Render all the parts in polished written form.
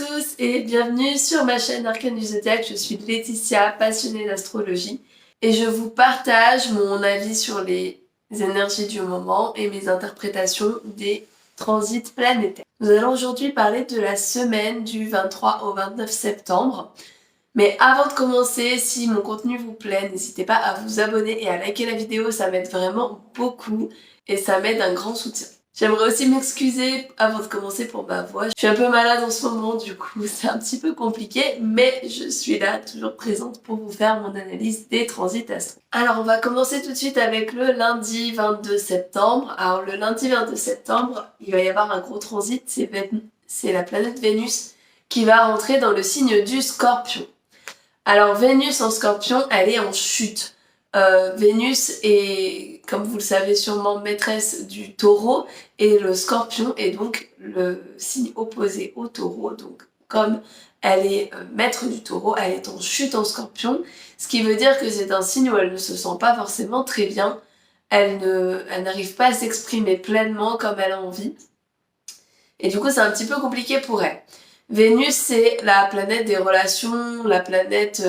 tous et bienvenue sur ma chaîne Arcane du Zodiaque. Je suis Laetitia, passionnée d'astrologie et je vous partage mon avis sur les énergies du moment et mes interprétations des transits planétaires. Nous allons aujourd'hui parler de la semaine du 23 au 29 septembre. Mais avant de commencer, si mon contenu vous plaît, n'hésitez pas à vous abonner et à liker la vidéo, ça m'aide vraiment beaucoup et ça m'aide un grand soutien. J'aimerais aussi m'excuser avant de commencer pour ma voix. Je suis un peu malade en ce moment, du coup c'est un petit peu compliqué, mais je suis là, toujours présente pour vous faire mon analyse des transits astraux. Alors on va commencer tout de suite avec le lundi 22 septembre. Alors le lundi 22 septembre, il va y avoir un gros transit, c'est la planète Vénus qui va rentrer dans le signe du Scorpion. Alors Vénus en Scorpion, elle est en chute. Vénus est, comme vous le savez sûrement, maîtresse du Taureau et le Scorpion est donc le signe opposé au Taureau. Donc comme elle est maître du Taureau, elle est en chute en Scorpion, ce qui veut dire que c'est un signe où elle ne se sent pas forcément très bien. Elle n'arrive pas à s'exprimer pleinement comme elle a envie. Et du coup, c'est un petit peu compliqué pour elle. Vénus, c'est la planète des relations, la planète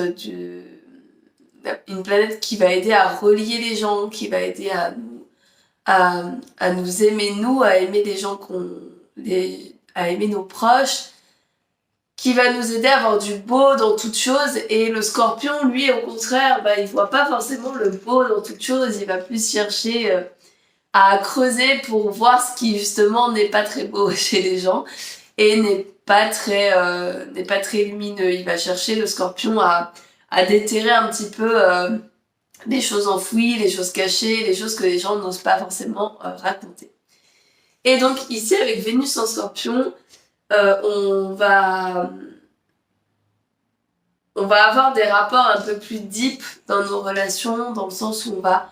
une planète qui va aider à relier les gens, qui va aider à nous aimer nous, à aimer les gens à aimer nos proches, qui va nous aider à avoir du beau dans toute chose. Et le Scorpion, lui, au contraire, il voit pas forcément le beau dans toute chose, il va plus chercher à creuser pour voir ce qui justement n'est pas très beau chez les gens et n'est pas très lumineux. Il va chercher, le Scorpion, à déterrer un petit peu les choses enfouies, les choses cachées, les choses que les gens n'osent pas forcément raconter. Et donc ici avec Vénus en Scorpion, on va avoir des rapports un peu plus deep dans nos relations, dans le sens où on va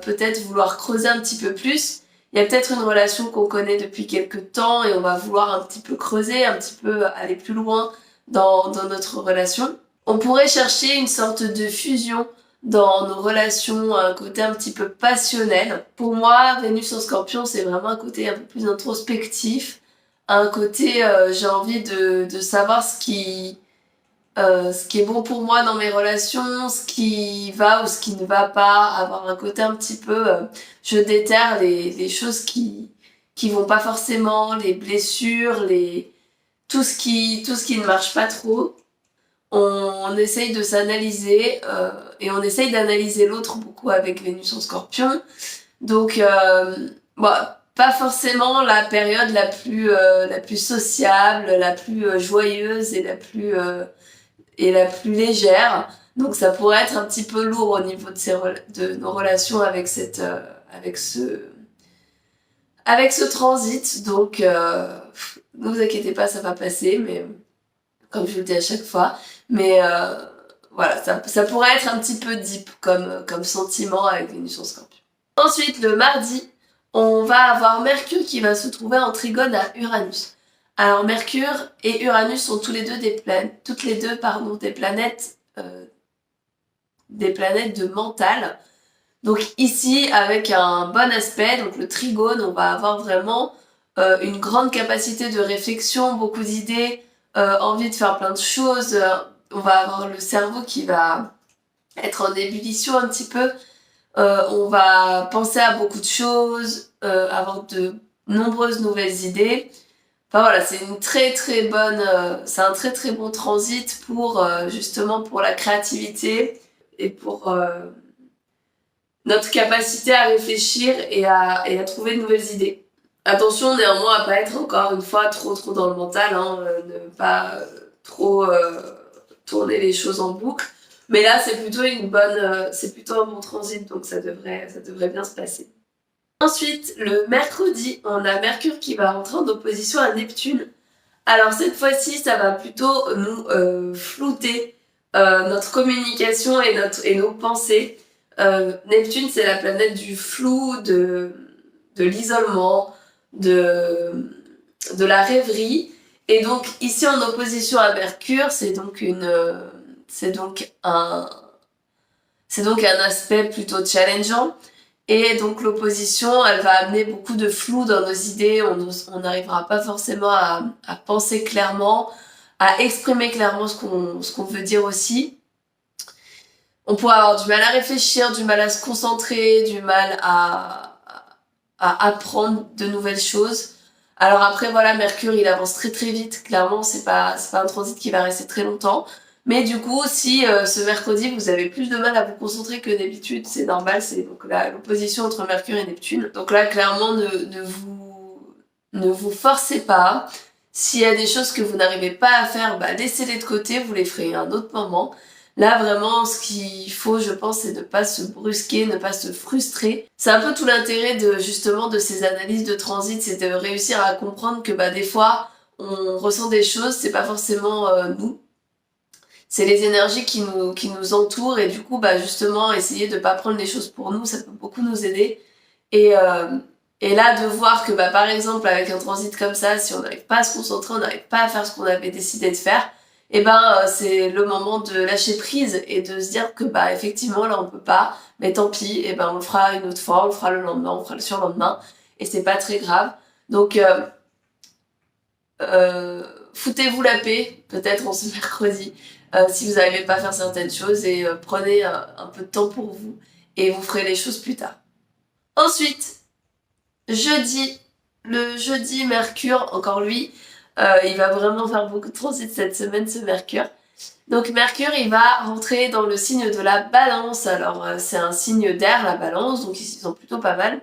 peut-être vouloir creuser un petit peu plus. Il y a peut-être une relation qu'on connaît depuis quelques temps et on va vouloir un petit peu creuser, un petit peu aller plus loin dans notre relation. On pourrait chercher une sorte de fusion dans nos relations, un côté un petit peu passionnel. Pour moi, Vénus en Scorpion, c'est vraiment un côté un peu plus introspectif, un côté j'ai envie de savoir ce qui est bon pour moi dans mes relations, ce qui va ou ce qui ne va pas, avoir un côté un petit peu je déterre les choses qui vont pas forcément, les blessures, tout ce qui ne marche pas trop. On essaye de s'analyser et on essaye d'analyser l'autre beaucoup avec Vénus en Scorpion. Donc pas forcément la période la plus sociable, la plus joyeuse et la plus légère. Donc ça pourrait être un petit peu lourd au niveau de nos relations avec ce transit. Donc ne vous inquiétez pas, ça va passer, mais comme je vous le dis à chaque fois. Mais voilà, ça pourrait être un petit peu deep comme sentiment avec Vénus en Scorpion. Ensuite, le mardi, on va avoir Mercure qui va se trouver en trigone à Uranus. Alors Mercure et Uranus sont toutes les deux des planètes de mental. Donc ici, avec un bon aspect, donc le trigone, on va avoir vraiment une grande capacité de réflexion, beaucoup d'idées, envie de faire plein de choses. On va avoir le cerveau qui va être en ébullition un petit peu. On va penser à beaucoup de choses, avoir de nombreuses nouvelles idées. Enfin voilà, c'est une très très bonne, c'est un très très bon transit pour justement pour la créativité et pour notre capacité à réfléchir et à trouver de nouvelles idées. Attention néanmoins à pas être encore une fois trop dans le mental, ne pas trop tourner les choses en boucle. Mais là c'est plutôt un bon transit, donc ça devrait bien se passer. Ensuite, le mercredi, on a Mercure qui va rentrer en opposition à Neptune. Alors cette fois-ci, ça va plutôt nous flouter notre communication et nos pensées. Neptune, c'est la planète du flou, de l'isolement, de la rêverie. Et donc ici en opposition à Mercure, c'est donc un aspect plutôt challengeant. Et donc l'opposition, elle va amener beaucoup de flou dans nos idées, on n'arrivera pas forcément à penser clairement, à exprimer clairement ce qu'on veut dire aussi. On pourrait avoir du mal à réfléchir, du mal à se concentrer, du mal à apprendre de nouvelles choses. Alors après, voilà, Mercure, il avance très très vite. Clairement, c'est pas un transit qui va rester très longtemps. Mais du coup, si ce mercredi, vous avez plus de mal à vous concentrer que d'habitude, c'est normal, c'est donc l'opposition entre Mercure et Neptune. Donc là, clairement, ne vous forcez pas. S'il y a des choses que vous n'arrivez pas à faire, bah, laissez-les de côté, vous les ferez à un autre moment. Là, vraiment, ce qu'il faut, je pense, c'est ne pas se brusquer, ne pas se frustrer. C'est un peu tout l'intérêt justement, de ces analyses de transit, c'est de réussir à comprendre que, bah, des fois, on ressent des choses, c'est pas forcément nous. C'est les énergies qui nous entourent et du coup, bah, justement, essayer de pas prendre les choses pour nous, ça peut beaucoup nous aider. Et, euh, et là, de voir que, bah, par exemple, avec un transit comme ça, si on n'arrive pas à se concentrer, on n'arrive pas à faire ce qu'on avait décidé de faire, et ben, c'est le moment de lâcher prise et de se dire que, bah, effectivement, là, on peut pas, mais tant pis, et ben, on le fera une autre fois, on le fera le lendemain, on le fera le surlendemain, et c'est pas très grave. Donc, foutez-vous la paix, peut-être en ce mercredi, si vous n'arrivez pas à faire certaines choses, et prenez un peu de temps pour vous, et vous ferez les choses plus tard. Ensuite, jeudi, le jeudi Mercure, encore lui, il va vraiment faire beaucoup de transit cette semaine, ce Mercure. Donc Mercure, il va rentrer dans le signe de la Balance. Alors c'est un signe d'air, la Balance, donc ils sont plutôt pas mal.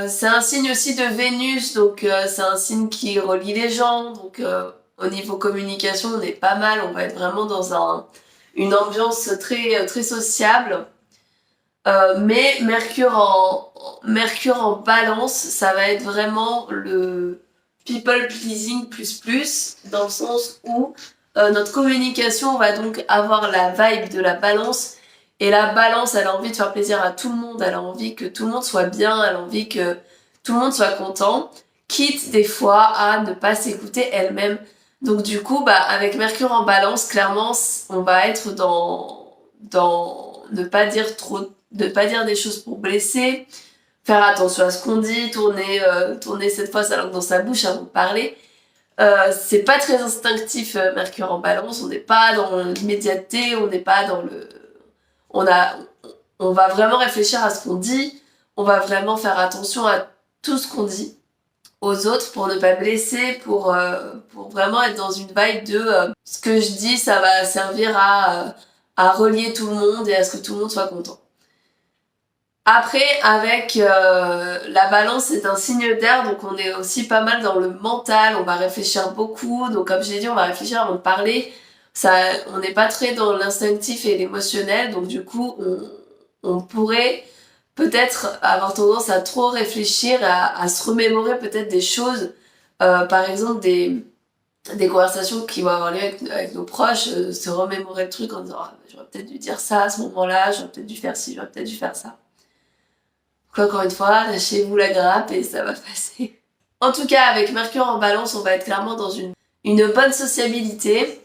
C'est un signe aussi de Vénus, donc c'est un signe qui relie les gens. Donc au niveau communication, on est pas mal. On va être vraiment dans une ambiance très très sociable. Mais Mercure en Balance, ça va être vraiment le people pleasing plus, dans le sens où notre communication va donc avoir la vibe de la Balance. Et la Balance, elle a envie de faire plaisir à tout le monde, elle a envie que tout le monde soit bien, elle a envie que tout le monde soit content, quitte des fois à ne pas s'écouter elle-même. Donc du coup, bah, avec Mercure en Balance, clairement, on va être dans ne pas dire des choses pour blesser, faire attention à ce qu'on dit, tourner cette fois sa langue dans sa bouche avant de parler. C'est pas très instinctif, Mercure en Balance, on n'est pas dans l'immédiateté, on n'est pas dans le... On va vraiment réfléchir à ce qu'on dit, on va vraiment faire attention à tout ce qu'on dit aux autres pour ne pas blesser, pour vraiment être dans une vibe de ce que je dis, ça va servir à relier tout le monde et à ce que tout le monde soit content. Après, avec la Balance, c'est un signe d'air, donc on est aussi pas mal dans le mental, on va réfléchir beaucoup, donc comme je l'ai dit, on va réfléchir avant de parler. On n'est pas très dans l'instinctif et l'émotionnel, donc du coup, on pourrait peut-être avoir tendance à trop réfléchir, à se remémorer peut-être des choses, par exemple des conversations qui vont avoir lieu avec nos proches, se remémorer le truc en disant ah, j'aurais peut-être dû dire ça à ce moment-là, j'aurais peut-être dû faire ci, j'aurais peut-être dû faire ça. Donc encore une fois, lâchez-vous la grappe et ça va passer. En tout cas, avec Mercure en Balance, on va être clairement dans une bonne sociabilité.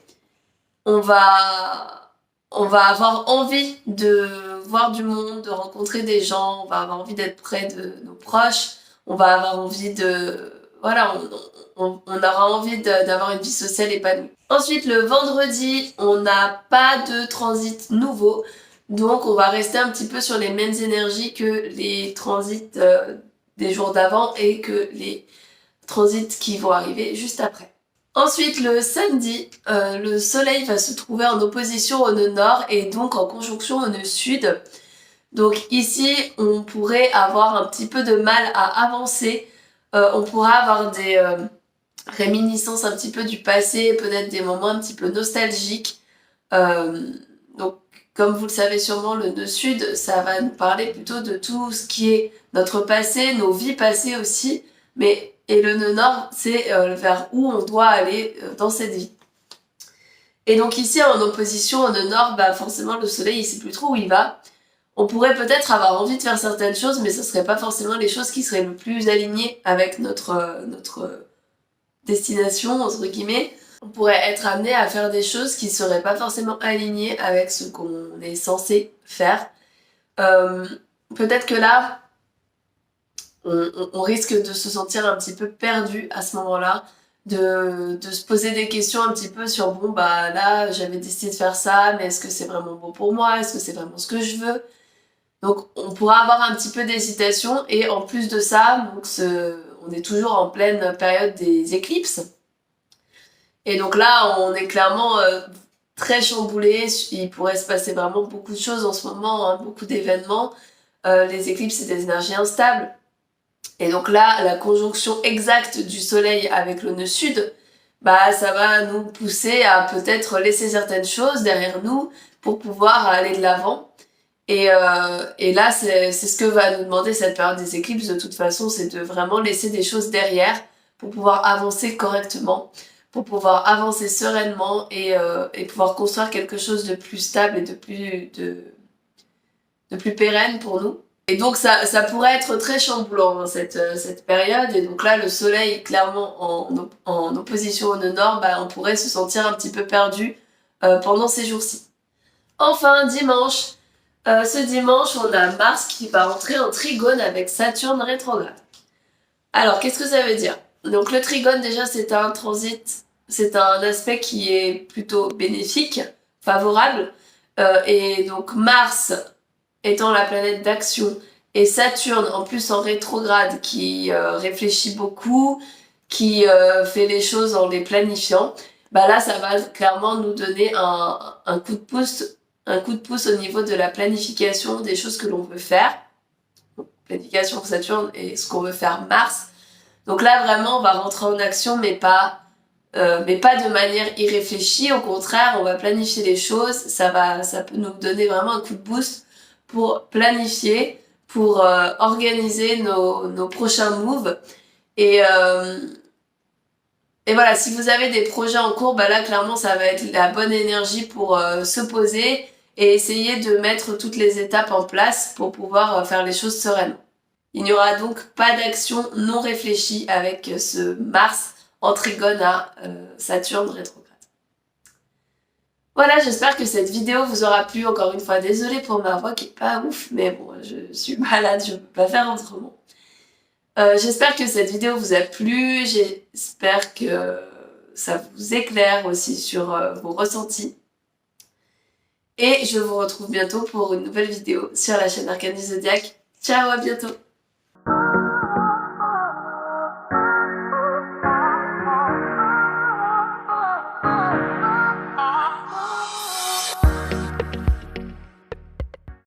On va avoir envie de voir du monde, de rencontrer des gens, on va avoir envie d'être près de nos proches, on va avoir envie voilà, on aura envie d'avoir une vie sociale épanouie. Ensuite, le vendredi, on n'a pas de transit nouveau, donc on va rester un petit peu sur les mêmes énergies que les transits des jours d'avant et que les transits qui vont arriver juste après. Ensuite, le samedi, le soleil va se trouver en opposition au nœud nord et donc en conjonction au nœud sud. Donc ici, on pourrait avoir un petit peu de mal à avancer. On pourra avoir des réminiscences un petit peu du passé, peut-être des moments un petit peu nostalgiques. Donc, comme vous le savez sûrement, le nœud sud, ça va nous parler plutôt de tout ce qui est notre passé, nos vies passées aussi. Et le nœud nord, c'est vers où on doit aller dans cette vie. Et donc ici, en opposition au nœud nord, bah forcément le soleil, il sait plus trop où il va. On pourrait peut-être avoir envie de faire certaines choses, mais ce serait pas forcément les choses qui seraient le plus alignées avec notre destination, entre guillemets. On pourrait être amené à faire des choses qui seraient pas forcément alignées avec ce qu'on est censé faire. Peut-être que là, on risque de se sentir un petit peu perdu à ce moment-là, de se poser des questions un petit peu sur bon bah là j'avais décidé de faire ça, mais est-ce que c'est vraiment bon pour moi, est-ce que c'est vraiment ce que je veux? Donc on pourra avoir un petit peu d'hésitation, et en plus de ça, donc on est toujours en pleine période des éclipses, et donc là on est clairement très chamboulé. Il pourrait se passer vraiment beaucoup de choses en ce moment, hein, beaucoup d'événements. Les éclipses, c'est des énergies instables. Et donc là, la conjonction exacte du soleil avec le nœud sud, bah ça va nous pousser à peut-être laisser certaines choses derrière nous pour pouvoir aller de l'avant. Et là, c'est ce que va nous demander cette période des éclipses de toute façon, c'est de vraiment laisser des choses derrière pour pouvoir avancer correctement, pour pouvoir avancer sereinement, et pouvoir construire quelque chose de plus stable et de plus pérenne pour nous. Et donc ça pourrait être très chamboulant, hein, cette période. Et donc là, le soleil clairement en opposition au nœud nord, bah, on pourrait se sentir un petit peu perdu pendant ces jours-ci. Enfin, dimanche. Ce dimanche, on a Mars qui va entrer en trigone avec Saturne rétrograde. Alors, qu'est-ce que ça veut dire? Donc le trigone, déjà, c'est un transit, c'est un aspect qui est plutôt bénéfique, favorable. Et donc Mars étant la planète d'action, et Saturne en plus en rétrograde qui réfléchit beaucoup, qui fait les choses en les planifiant, bah là ça va clairement nous donner un coup de pouce au niveau de la planification des choses que l'on veut faire. Donc, planification pour Saturne et ce qu'on veut faire Mars. Donc là vraiment on va rentrer en action, mais pas de manière irréfléchie. Au contraire, on va planifier les choses. Ça peut nous donner vraiment un coup de boost pour planifier, pour organiser nos prochains moves. Et voilà, si vous avez des projets en cours, bah là clairement ça va être la bonne énergie pour se poser et essayer de mettre toutes les étapes en place pour pouvoir faire les choses sereinement. Il n'y aura donc pas d'action non réfléchie avec ce Mars en trigone à Saturne rétrograde. Voilà, j'espère que cette vidéo vous aura plu. Encore une fois, désolée pour ma voix qui est pas ouf, mais bon, je suis malade, je peux pas faire autrement. J'espère que cette vidéo vous a plu, j'espère que ça vous éclaire aussi sur vos ressentis. Et je vous retrouve bientôt pour une nouvelle vidéo sur la chaîne Arcane du Zodiaque. Ciao, à bientôt!